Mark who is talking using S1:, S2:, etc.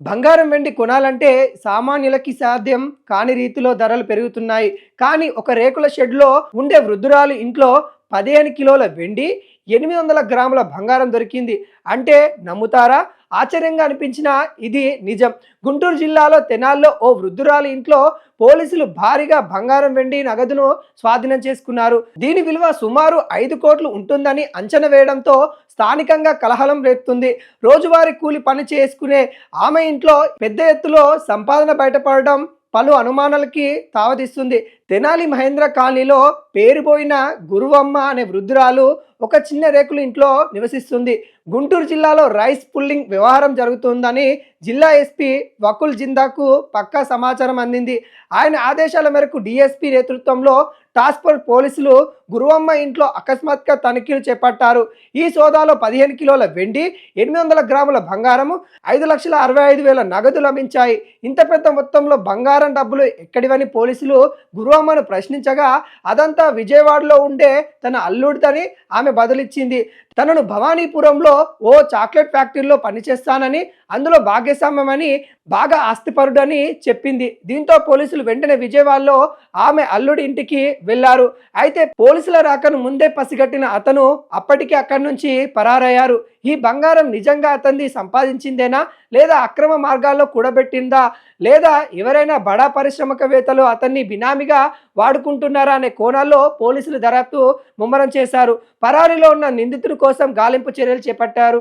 S1: బంగారం, వెండి కొనాలంటే సామాన్యులకి సాధ్యం కాని రీతిలో ధరలు పెరుగుతున్నాయి. కానీ ఒక రేకుల షెడ్‌లో ఉండే వృద్ధురాలు ఇంట్లో 15 కిలోల వెండి, 800 గ్రాముల బంగారం దొరికింది. అంటే నమ్ముతారా? ఆశ్చర్యంగా అనిపించినా ఇది నిజం. గుంటూరు జిల్లాలో తెనాల్లో ఓ వృద్ధురాలి ఇంట్లో పోలీసులు భారీగా బంగారం, వెండి నగదును స్వాధీనం చేసుకున్నారు. దీని విలువ సుమారు 5 కోట్లు ఉంటుందని అంచనా వేయడంతో స్థానికంగా కలహలం రేపుతుంది. రోజువారీ కూలి పని చేసుకునే ఆమె ఇంట్లో పెద్ద ఎత్తులో సంపాదన బయటపడడం పలు అనుమానాలకి తావదిస్తుంది. తెనాలి మహేంద్ర కాలనీలో పేరుపోయిన గురువమ్మ అనే వృద్ధురాలు ఒక చిన్న రేకుల ఇంట్లో నివసిస్తుంది. గుంటూరు జిల్లాలో రైస్ పుల్లింగ్ వ్యవహారం జరుగుతుందని జిల్లా ఎస్పీ వకుల్ జిందాకు పక్కా సమాచారం అందింది. ఆయన ఆదేశాల మేరకు డిఎస్పీ నేతృత్వంలో టాస్క్ ఫోర్స్ పోలీసులు గురువమ్మ ఇంట్లో అకస్మాత్తుగా తనిఖీలు చేపట్టారు. ఈ సోదాలో 15 కిలోల వెండి, 800 గ్రాముల బంగారము, 5,65,000 నగదు లభించాయి. ఇంత పెద్ద మొత్తంలో బంగారం డబ్బులు ఎక్కడివని పోలీసులు గురువమ్మను ప్రశ్నించగా అదంతా విజయవాడలో ఉండే తన అల్లుడిదని ఆమె బదులిచ్చింది. తనను భవానీపురంలో ఓ చాక్లెట్ ఫ్యాక్టరీలో పనిచేస్తానని, అందులో భాగస్వామ్యమని, బాగా ఆస్తిపరుడని చెప్పింది. దీంతో పోలీసులు వెంటనే విజయవాడలో ఆమె అల్లుడి ఇంటికి వెళ్లారు. అయితే పోలీసుల రాకను ముందే పసిగట్టిన అతను అప్పటికే అక్కడి నుంచి పరారయ్యారు. ఈ బంగారం నిజంగా అతన్ని సంపాదించిందేనా, లేదా అక్రమ మార్గాల్లో కూడబెట్టిందా, లేదా ఎవరైనా బడా పారిశ్రామికవేత్తలు అతన్ని బినామీగా వాడుకుంటున్నారా అనే కోణాల్లో పోలీసులు దర్యాప్తు ముమ్మరం చేశారు. పరారీలో ఉన్న నిందితుడి కోసం గాలింపు చర్యలు చేపట్టారు.